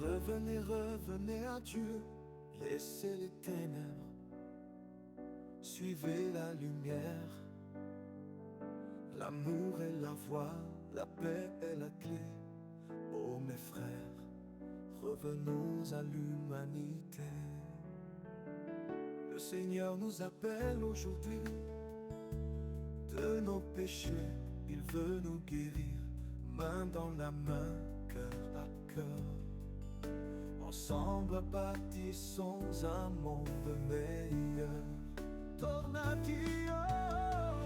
Revenez, revenez à Dieu, laissez les ténèbres, suivez la lumière. L'amour est la voie, la paix est la clé. Oh mes frères, revenons à l'humanité. Le Seigneur nous appelle aujourd'hui de nos péchés, il veut nous guérir, main dans la main, cœur à cœur. Ensemble bâtissons un monde meilleur. Torna Dio,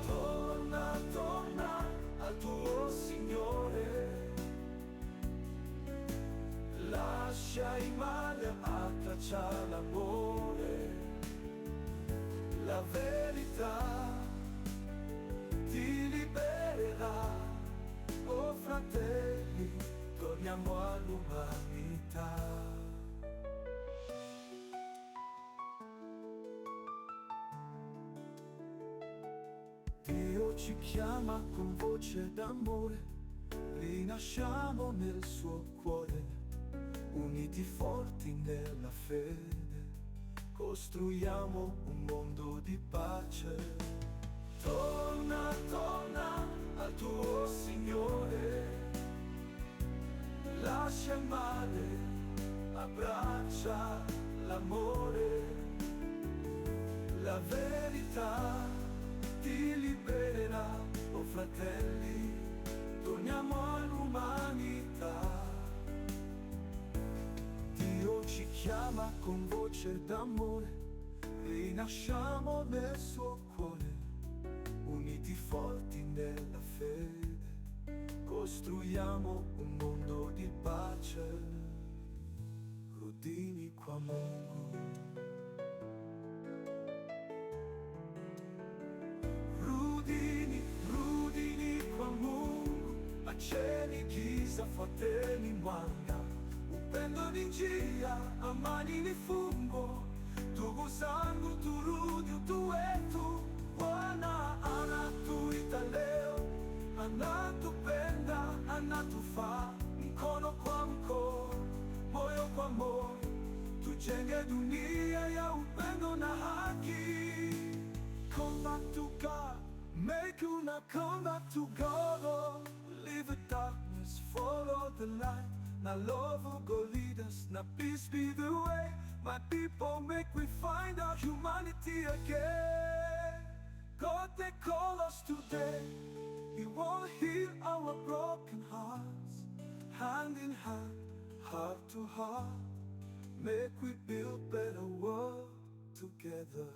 torna, torna al tuo Signore. Lascia il male, abbraccia l'amore. La verità ti libererà. Oh fratelli, torniamo all'umanità. Dio ci chiama con voce d'amore, rinasciamo nel suo cuore, uniti forti nella fede, costruiamo un mondo di pace. Torna, torna al tuo Signore, lascia il male, abbraccia l'amore, la verità ti libererà. Oh fratelli, torniamo all'umanità. Dio ci chiama con voce d'amore, rinasciamo nel suo cuore, uniti forti nella fede, costruiamo un mondo di pace. Rudini kwa Mungu, rudini kwa Mungu, acheni giza, fateni mwanga, upendo ni njia, amani ni fungo. Ndugu zangu turudi utu wetu, Bwana anatuita leo, anatupenda, anatufaa, mkono kwa mkono, moyo kwa moyo, tujenge dunia ya upendo na haki. Come back to God, make you not come back to God. Leave the darkness, follow the light. Now love will go lead us, now peace be the way. My people, make we find our humanity again. God, they call us today, He won't heal our broken hearts. Hand in hand, heart to heart, make we build better world together.